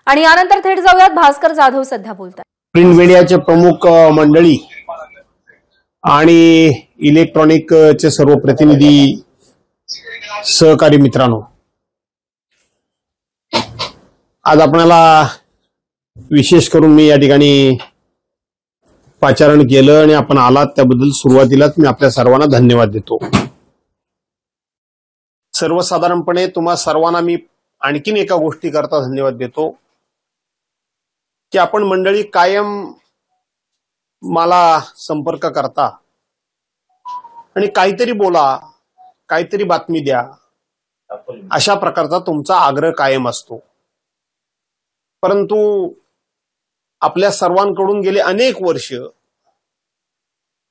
आणि यानंतर थेट जाऊयात भास्कर जाधव सध्या बोलतात। प्रिंट मीडियाचे प्रमुख मंडळी आणि इलेक्ट्रॉनिकचे सर्व प्रतिनिधी, सहकारी मित्रांनो, आज आपल्याला विशेष करून मी या ठिकाणी पाचारण केलं आणि आपण आलात त्याबद्दल सुरुवातीलाच मी आपल्या सर्वांना धन्यवाद देतो। सर्वसाधारणपणे तुम्हा सर्वांना मी आणखीन एका गोष्टीकरता धन्यवाद देतो की आपण मंडळी कायम मला संपर्क करता आणि काहीतरी बोला, काहीतरी बातमी द्या, अशा प्रकारचा तुमचा आग्रह कायम असतो। परंतु आपल्या सर्वांकडून गेले अनेक वर्ष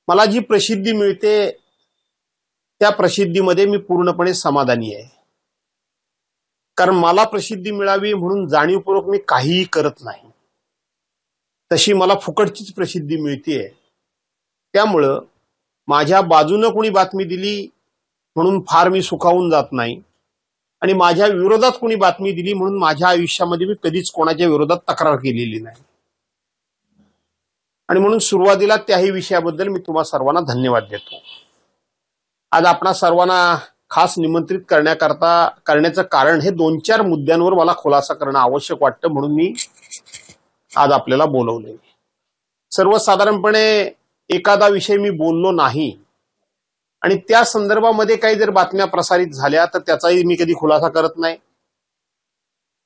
मला जी प्रसिद्धी मिळते त्या प्रसिद्धीमध्ये मी पूर्णपणे समाधानी आहे। कारण मला प्रसिद्धी मिळावी म्हणून जाणीवपूर्वक मी काहीही करत नाही, तशी मला फुकटचीच प्रसिद्धी मिळते। त्यामुळं माझ्या बाजूने कोणी बातमी दिली म्हणून फार मी सुखावून जात नाही आणि माझ्या विरोधात कोणी बातमी दिली म्हणून माझ्या आयुष्यामध्ये मी कधीच कोणाच्या विरोधात तक्रार केलेली नाही। आणि म्हणून सुरुवातीला त्याही विषयाबद्दल मी तुम्हा सर्वांना धन्यवाद देतो। आज आपणा सर्वांना खास निमंत्रित करण्याचं कारण हे 2-4 मुद्द्यांवर मला खुलासा करणं आवश्यक वाटतं, म्हणून मी आज आपल्याला बोलवले। सर्वसाधारणपणे एखादा विषय मी बोललो नाही आणि त्या संदर्भामध्ये काही जर बातम्या प्रसारित झाल्या तर त्याचाही मी कधी खुलासा करत नाही,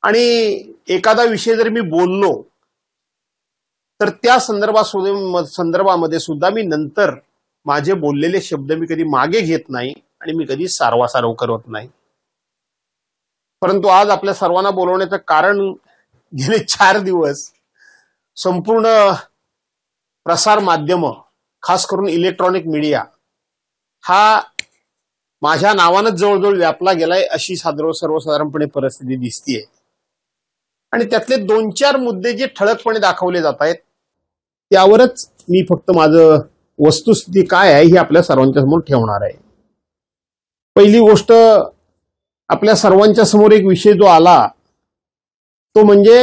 आणि एखादा विषय जर मी बोललो तर त्या संदर्भामध्ये सुद्धा मी नंतर माझे बोललेले शब्द मी कधी मागे घेत नाही आणि मी कधी सारवासारव करत नाही। परंतु आज आपल्या सर्वांना बोलवण्याचं कारण, गेले 4 दिवस संपूर्ण प्रसार माध्यम, खास करून इलेक्ट्रॉनिक मीडिया हा माझ्या नावानंच जवळजवळ व्यापला गेलाय अशी सर्वसाधारणपणे परिस्थिती दिसतीये। आणि त्यातले 2-4 मुद्दे जे ठळकपणे दाखवले जात आहेत त्यावरच मी फक्त माझं वस्तुस्थिती काय आहे हे आपल्या सर्वांच्या समोर ठेवणार आहे। पहिली गोष्ट, आपल्या सर्वांच्या समोर एक विषय जो आला तो म्हणजे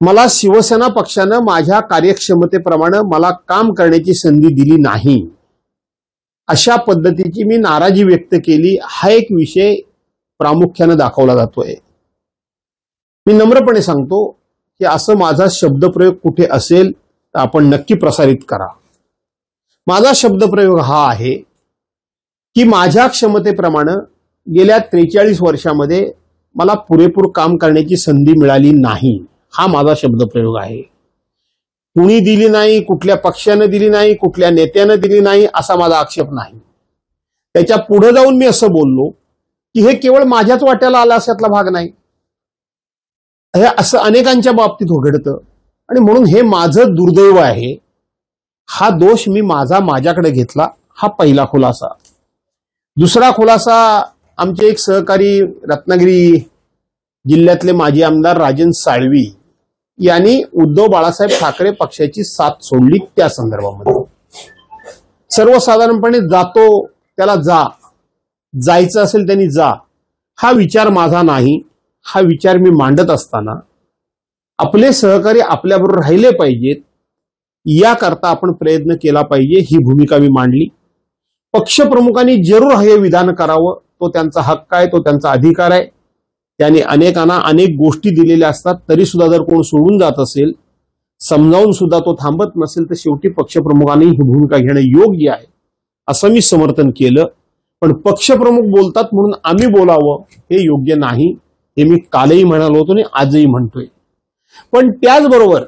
मला शिवसेना पक्षानं माझ्या कार्यक्षमतेप्रमाणे मला काम करण्याची संधी दिली नाही, अशा पद्धतीची मी नाराजी व्यक्त केली। हा एक विषय प्रामुख्याने दाखवला जातोय। मी नम्रपणे सांगतो की असं माझा शब्दप्रयोग कुठे असेल तर आपण नक्की प्रसारित करा। माझा शब्दप्रयोग हा आहे की माझ्या क्षमतेप्रमाणे गेल्या 43 वर्षामध्ये मला पुरेपूर काम करण्याची संधी मिळाली नाही, हा माझा शब्दप्रयोग आहे। कुणी दिली नाही, कुठल्या पक्षाने दिली नाही, कुठल्या नेत्याने दिली नाही असा माझा आक्षेप नाही। त्याच्या पुढे जाऊन मी असं बोललो की हे केवळ माझ्याच वाट्याला आलं अशातला भाग नाही, हे असं अनेकांच्या बाबतीत घडतं आणि म्हणून हे माझं दुर्दैव आहे। हा दोष मी माझ्याकडे घेतला, हा पहिला खुलासा। दुसरा खुलासा, आमचे एक सहकारी रत्नागिरी जिल्ह्यातले माजी आमदार राजन साळवी यांनी उद्धव बाळासाहेब ठाकरे पक्षाची साथ सोडली त्या संदर्भामध्ये। सर्वसाधारणपणे जातो त्याला जायचं असेल त्यांनी जा, हा विचार माझा नाही। हा विचार मी मांडत असताना आपले सहकारी आपल्याबरोबर राहिले पाहिजेत याकरता आपण प्रयत्न केला पाहिजे, ही भूमिका मी मांडली। पक्षप्रमुखांनी जरूर हे विधान करावं, तो त्यांचा हक्क आहे, तो त्यांचा अधिकार आहे। त्याने अनेकांना अनेक गोष्टी दिलेल्या असतात, तरी सुद्धा जर कोण सोडून जात असेल, समजावून सुद्धा तो थांबत नसेल तर शेवटी पक्षप्रमुखांनी ही भूमिका घेणं योग्य आहे असं मी समर्थन केलं। पण पक्षप्रमुख बोलतात म्हणून आम्ही बोलावं हे योग्य नाही, हे मी कालही म्हणालो होतो आणि आजही म्हणतोय। पण त्याचबरोबर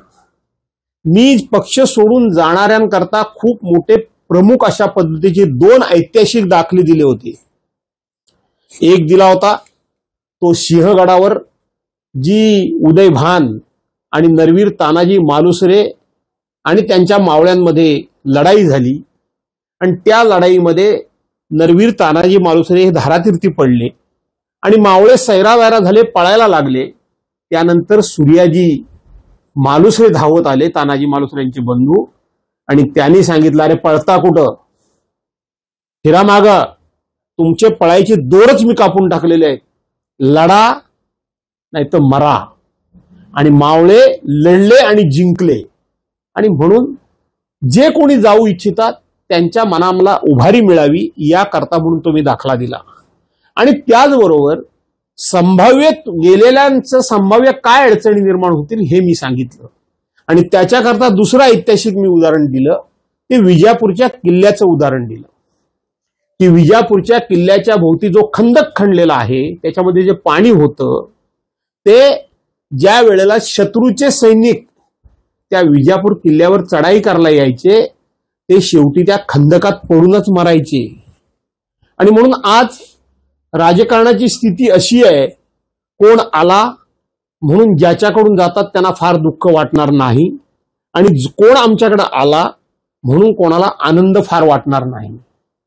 मी पक्ष सोडून जाणाऱ्यांकरता खूप मोठे प्रमुख अशा पद्धतीचे 2 ऐतिहासिक दाखले दिले होते। एक दिला होता तो सिंहगडावर जी उदय भान आणि नरवीर तानाजी मालुसरे आणि त्यांच्या मावळ्यांमध्ये लढाई झाली आणि त्या लढाईमध्ये नरवीर तानाजी मालुसरे हे धारातीर्थी पडले आणि मावळे सैरावैरा झाले, पळायला लागले। त्यानंतर सूर्याजी मालुसरे धावत आले, तानाजी मालुसरे यांचे बंधू, आणि त्यांनी सांगितलं, अरे पळता कुठं, फिरा माग, तुमचे पळायचे दोरच मी कापून टाकलेले आहेत, लढा नाही तर मरा। आणि मावळे लढले आणि जिंकले. आणि म्हणून जे कोणी जाऊ इच्छितात त्यांच्या मनाला उभारी मिळावी याकरता म्हणून तुम्ही दाखला दिला. आणि त्याचबरोबर संभाव्य गेलेल्यांचं संभाव्य काय अडचणी निर्माण होतील हे मी सांगितलं. आणि त्याच्याकरता दुसरं ऐतिहासिक मी उदाहरण दिलं, ते विजापूरच्या किल्ल्याचं उदाहरण दिलं. की विजापूरच्या किल्ल्याच्या भोवती जो खंदक खणलेला आहे त्याच्यामध्ये जे पाणी होतं ते ज्या वेळेला शत्रूचे सैनिक त्या विजापूर किल्ल्यावर चढाई करायला यायचे ते शेवटी त्या खंदकात पडूनच मरायचे. आणि म्हणून आज राजकारणाची स्थिती अशी आहे, कोण आला म्हणून ज्याच्याकडून जातात त्यांना फार दुःख वाटणार नाही, आणि कोण आमच्याकडे आला म्हणून कोणाला आनंद फार वाटणार नाही.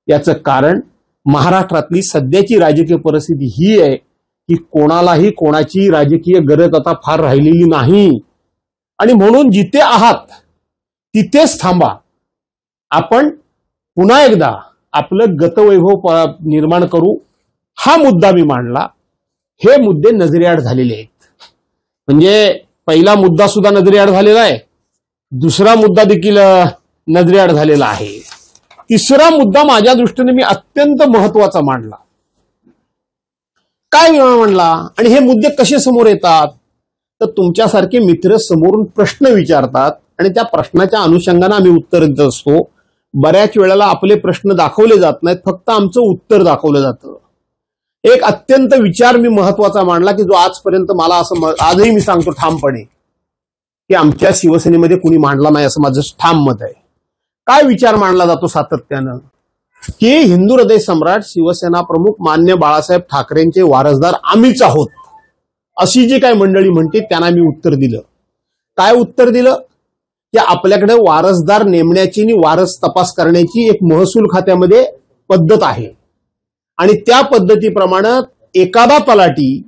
याचं कारण महाराष्ट्रातली सध्याची राजकीय परिस्थिती ही आहे की कोणालाही कोणाची राजकीय गरज आता फार राहिलेली नाही. आणि म्हणून जिथे आहात तिथेच थांबा. आपण पुन्हा एकदा आपलं गतवैभव निर्माण करू. हा मुद्दा मी मांडला. हे मुद्दे नजरेआड झालेले आहेत. म्हणजे पहिला मुद्दा सुद्धा नजरेआड झालेला आहे, दुसरा मुद्दा देखील नजरेआड झालेला आहे, तिसरा मुद्दा माझ्या दृष्टीने मी अत्यंत महत्वाचा मांडला. काय मांडला आणि हे मुद्दे कसे समोर येतात, तर तुमच्यासारखे मित्र समोरून प्रश्न विचारतात आणि त्या प्रश्नाच्या अनुषंगाने आम्ही उत्तर देत असतो. बऱ्याच वेळेला आपले प्रश्न दाखवले जात नाहीत, फक्त आमचं उत्तर दाखवलं जातं. एक अत्यंत विचार मी महत्वाचा मांडला की जो आजपर्यंत मला असं आजही मी सांगतो ठामपणे की आमच्या शिवसेनेमध्ये कुणी मांडला नाही असं माझं ठाम मत आहे. काय विचार मांडला जातो सातत्यानं की हिंदू हृदय सम्राट शिवसेना प्रमुख मान्य बाळासाहेब ठाकरेंचे वारसदार आम्हीच आहोत, अशी जी काय मंडळी म्हणते त्यांना मी उत्तर दिलं. काय उत्तर दिलं की आपल्याकडे वारसदार नेमण्याची आणि वारस तपास करण्याची एक महसूल खात्यामध्ये पद्धत आहे आणि त्या पद्धतीप्रमाणे एखादा तलाठी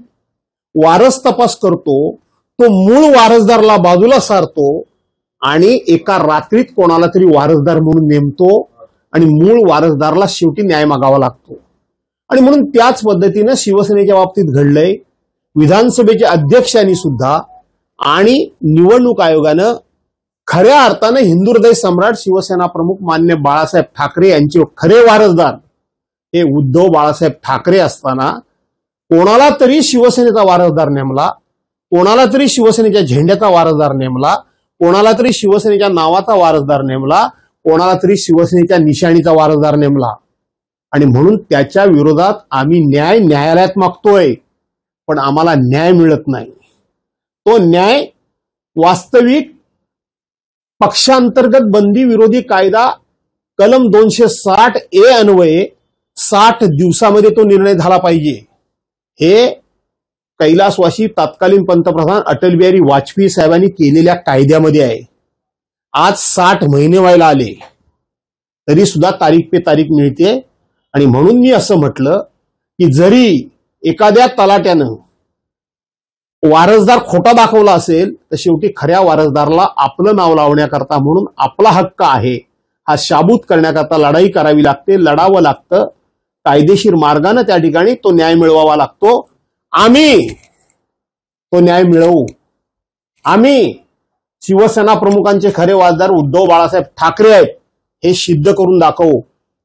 वारस तपास करतो, तो मूळ वारसदारला बाजूला सारतो आणि एका रात्रीत कोणाला तरी वारसदार म्हणून नेमतो आणि मूळ वारसदारला शेवटी न्याय मागावा लागतो. आणि म्हणून त्याच पद्धतीनं शिवसेनेच्या बाबतीत घडलंय. विधानसभेच्या अध्यक्षांनी सुद्धा आणि निवडणूक आयोगानं खऱ्या अर्थानं हिंदू हृदय सम्राट शिवसेना प्रमुख मान्य बाळासाहेब ठाकरे यांचे खरे वारसदार हे उद्धव बाळासाहेब ठाकरे असताना कोणाला तरी शिवसेनेचा वारसदार नेमला, कोणाला तरी शिवसेनेच्या झेंड्याचा वारसदार नेमला, कोणाला तरी शिवसेनेच्या नावाचा वारसदार नेमला, कोणाला तरी शिवसेनेच्या निशाणीचा वारसदार नेमला. आणि म्हणून त्याच्या विरोधात आम्ही न्यायालयात मागतोय, पण आम्हाला न्याय मिळत नाही. तो न्याय वास्तविक पक्षांतर्गत बंदी विरोधी कायदा कलम 260A अन्वये 60 दिवसामध्ये तो निर्णय झाला पाहिजे. हे कैलासवासी तत्कालीन पंतप्रधान अटल बिहारी वाजपेयी साहेबांनी केलेल्या कायद्यामध्ये आहे. आज 60 महिने व्हायला आले तरी सुद्धा तारीख पे तारीख मिळते. आणि म्हणून मी असं म्हटलं की जरी एखाद्या तलाट्यानं वारसदार खोटा दाखवला असेल तर शेवटी खऱ्या वारसदारला आपलं नाव लावण्याकरता म्हणून आपला हक्क आहे हा शाबूत करण्याकरता लढाई करावी लागते, लढावं लागतं. कायदेशीर मार्गाने त्या ठिकाणी तो न्याय मिळवावा लागतो. आम्ही तो न्याय मिळवू. आम्ही शिवसेना प्रमुखांचे खरे वारसदार उद्धव बाळासाहेब ठाकरे आहेत हे सिद्ध करून दाखवू.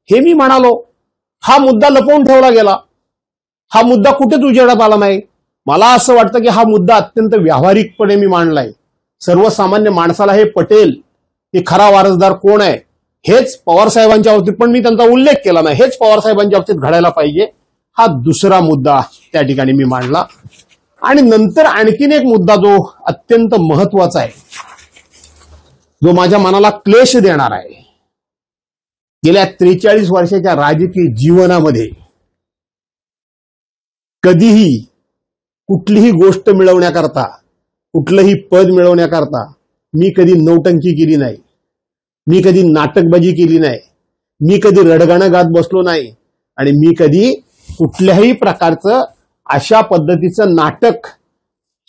हे मी म्हणालो. हा मुद्दा लपवून ठेवला गेला. हा मुद्दा कुठेच उजेडात आला नाही. मला असं वाटतं की हा मुद्दा अत्यंत व्यावहारिकपणे मी मांडलाय. सर्वसामान्य माणसाला हे पटेल की खरा वारसदार कोण आहे. हेच पवार साहेबांच्या बाबतीत पण मी त्यांचा उल्लेख केला नाही, हेच पवार साहेबांच्या बाबतीत घडायला पाहिजे. हा दुसरा मुद्दा त्या ठिकाणी मी मांडला. आणि नंतर आणखीन एक मुद्दा जो अत्यंत महत्वाचा आहे, जो माझ्या मनाला क्लेश देणार आहे. गेल्या 43 वर्षाच्या राजकीय जीवनामध्ये कधीही कुठलीही गोष्ट मिळवण्याकरता, कुठलंही पद मिळवण्याकरता मी कधी नौटंकी केली नाही, मी कधी नाटकबाजी केली नाही, मी कधी रडगाणं गात बसलो नाही आणि मी कधी कुठल्याही प्रकारचं अशा पद्धतीचं नाटक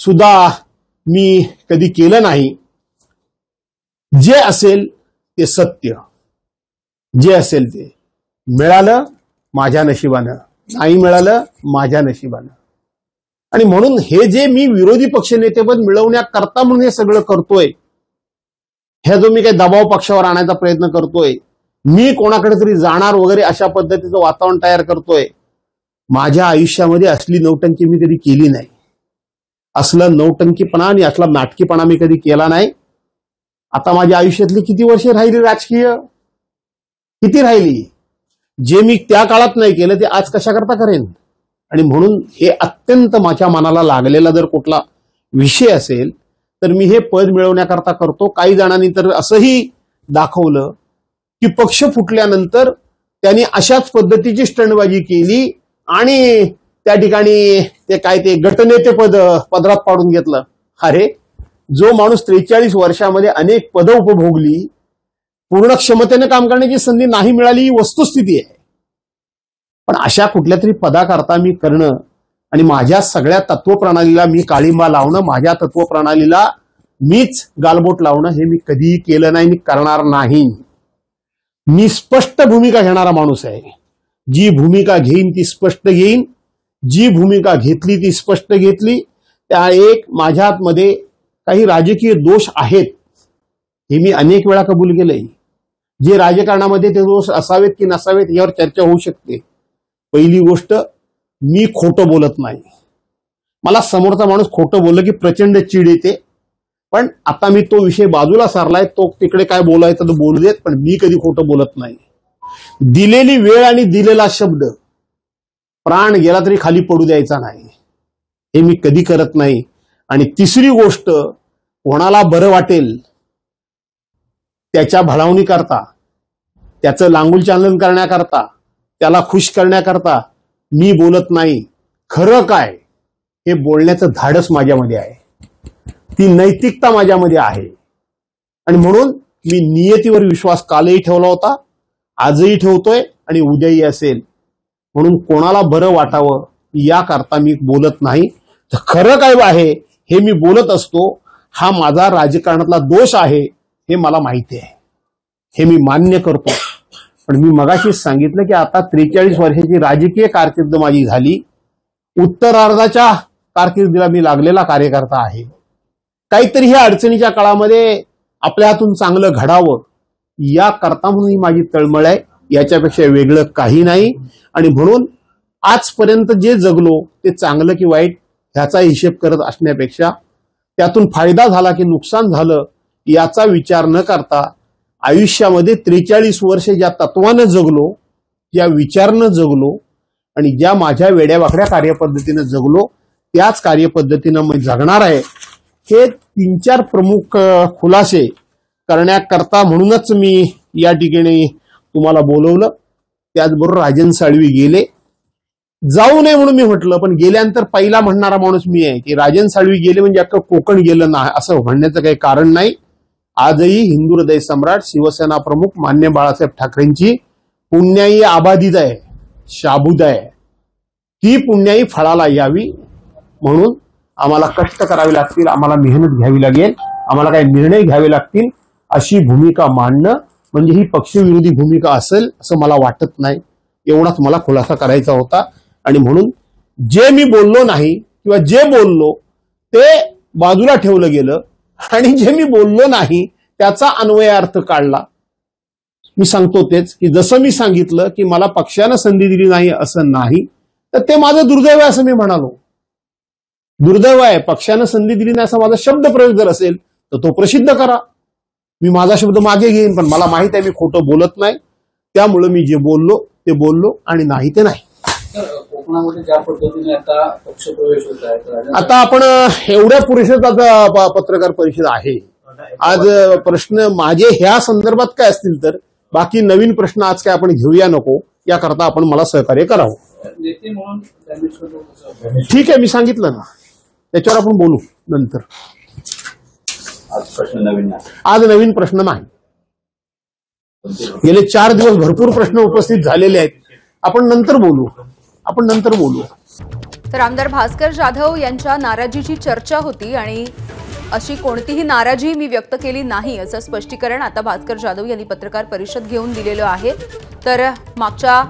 सुद्धा मी कधी केलं नाही. जे असेल ते सत्य, जे असेल ते मिळालं माझ्या नशिबानं, नाही मिळालं माझ्या नशिबानं. आणि म्हणून हे जे मी विरोधी पक्षनेतेपद मिळवण्याकरता म्हणून हे सगळं करतोय, ह्या जो मी काही दबाव पक्षावर आणायचा प्रयत्न करतोय, मी कोणाकडे तरी जाणार वगैरे अशा पद्धतीचं वातावरण तयार करतोय, माझ्या आयुष्यामध्ये असली नौटंकी मी कधी केली नाही. असलं नौटंकीपणा आणि असला नाटकीपणा मी कधी केला नाही. आता माझ्या आयुष्यातली किती वर्षे राहिली राजकीय, किती राहिली? जे मी त्या काळात नाही केलं ते आज कशा करता करेन. आणि म्हणून हे अत्यंत माझ्या मनाला लागलेला जर कुठला विषय असेल तर मी हे पद मिळवण्याकरता करतो. काही जणांनी तर असंही दाखवलं की पक्ष फुटल्यानंतर त्यांनी अशाच पद्धतीची स्टंटबाजी केली आणि त्या ठिकाणी ते गटनेते पदरात पाडून घेतलं. अरे, जो माणूस 43 वर्षामध्ये अनेक पदं उपभोगली, पूर्ण क्षमतेने काम करण्याची संधी नाही मिळाली, ही वस्तुस्थिती आहे. पण अशा कुठल्या तरी पदाकरता मी करणं आणि माझ्या सगळ्या तत्वप्रणालीला मी काळिंबा लावणं, माझ्या तत्वप्रणालीला मीच गालबोट लावणं, हे मी कधीही केलं नाही, मी करणार नाही. मी स्पष्ट भूमिका घेणारा माणूस आहे. जी भूमिका घेईन ती स्पष्ट घेईन, जी भूमिका घेतली ती स्पष्ट घेतली. त्या एक माझ्यामध्ये काही राजकीय दोष आहेत हे मी अनेक वेळा कबूल केलंय. जे राजकारणामध्ये ते दोष असावेत की नसावेत यावर चर्चा होऊ शकते. पहिली गोष्ट, मी खोटं बोलत नाही. मला समोरचा माणूस खोटं बोललं की प्रचंड चीड येते. पण आता मी तो विषय बाजूला सारलाय. तो तिकडे काय बोलायचं तर बोलू देत, पण मी कधी खोटं बोलत नाही. दिलेली वेळ आणि दिलेला शब्द प्राण गेला तरी खाली पडू द्यायचा नाही, हे मी कधी करत नाही. आणि तिसरी गोष्ट, कोणाला बरं वाटेल त्याच्या भलावणी करता, त्याचं लांगुल चालन करण्याकरता, त्याला खुश करण्याकरता मी बोलत नाही. खरं काय हे बोलण्याचं धाडस माझ्यामध्ये आहे, ती नैतिकता माझ्यामध्ये आहे. आणि म्हणून मी नियतीवर विश्वास कालही ठेवला होता, आजही ठेवतोय आणि उद्याही असेल. म्हणून कोणाला बरं वाटावं याकरता मी बोलत नाही. तर खरं काय आहे हे मी बोलत असतो. हा माझा राजकारणातला दोष आहे हे मला माहिती आहे, हे मी मान्य करतो. पण मी मगाशीच सांगितलं की आता 43 वर्षाची राजकीय कारकीर्द माझी झाली. उत्तरार्धाच्या कारकिर्दीला मी लागलेला कार्यकर्ता आहे. काहीतरी ह्या अडचणीच्या काळामध्ये आपल्या हातून चांगलं घडावं याकरता म्हणून ही माझी तळमळ आहे, याच्यापेक्षा वेगळं काही नाही. आणि म्हणून आजपर्यंत जे जगलो ते चांगलं की वाईट ह्याचा हिशेब करत असण्यापेक्षा त्यातून फायदा झाला की नुकसान झालं याचा विचार न करता आयुष्यामध्ये 43 वर्षे ज्या तत्वानं जगलो, ज्या विचारानं जगलो आणि ज्या माझ्या वेड्यावाकड्या कार्यपद्धतीनं जगलो त्याच कार्यपद्धतीनं मी जगणार आहे. हे 3-4 प्रमुख खुलासे करण्याकरता म्हणूनच मी या ठिकाणी तुम्हाला बोलवलं. त्याचबरोबर राजन साळवी गेले, जाऊ नये म्हणून मी म्हटलं, पण गेल्यानंतर पहिला म्हणणारा माणूस मी आहे की राजन साळवी गेले म्हणजे अख्खं कोकण गेलं नाही असं म्हणण्याचं काही कारण नाही. आजही हिंदू हृदय सम्राट शिवसेना प्रमुख मान्य बाळासाहेब ठाकरेंची पुण्याई आबादीत आहे, शाबूत आहे. ती पुण्याई फळाला यावी म्हणून आम्हाला कष्ट करावे लागतील, आम्हाला मेहनत घ्यावी लागेल, आम्हाला काही निर्णय घ्यावे लागतील. अशी भूमिका मांडणं म्हणजे ही पक्षविरोधी भूमिका असेल असं मला वाटत नाही. एवढाच मला खुलासा करायचा होता. आणि म्हणून जे मी बोललो नाही किंवा जे बोललो ते बाजूला ठेवलं गेलं आणि जे मी बोललो नाही त्याचा अन्वयार्थ काढला. मी सांगतो तेच की जसं मी सांगितलं की मला पक्षानं संधी दिली नाही असं नाही, तर ते माझं दुर्दैव आहे असं मी म्हणालो. दुर्दैव आहे, पक्षानं संधी दिली नाही असा माझा शब्द प्रयोग जर असेल तर तो प्रसिद्ध करा. मी माझा शब्द मागे घेईन, पण मला माहित आहे मी खोटं बोलत नाही. त्यामुळे मी जे बोललो ते बोललो आणि नाही ते नाही. कोकणामध्ये ज्या पद्धतीने आता पक्षप्रवेश होत आहे, आता आपण एवढ्या पुरुषात आता पत्रकार परिषद आहे आज. प्रश्न माझे ह्या संदर्भात काय असतील तर बाकी नवीन प्रश्न आज काय आपण घेऊया नको, याकरता आपण मला सहकार्य करावं. नेते म्हणून ठीक आहे, मी सांगितलं ना, त्याच्यावर आपण बोलू नंतर. आज नवीन प्रश्न नाही. गेले 4 दिवस भरपूर प्रश्न उपस्थित झालेले आहेत. आपण नंतर बोलू. तर आमदार भास्कर जाधव यांच्या नाराजीची चर्चा होती आणि अशी कोणतीही नाराजी मी व्यक्त केली नाही असं स्पष्टीकरण आता भास्कर जाधव यांनी पत्रकार परिषद घेऊन दिलेलं आहे. तर मागच्या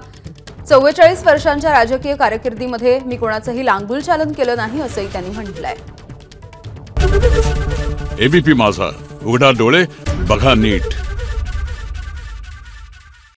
44 वर्षांच्या राजकीय कारकिर्दीमध्ये मी कोणाचंही लांगुलचालन केलं नाही असंही त्यांनी म्हटलंय. एबीपी माझा, उघडा डोळे बघा नीट.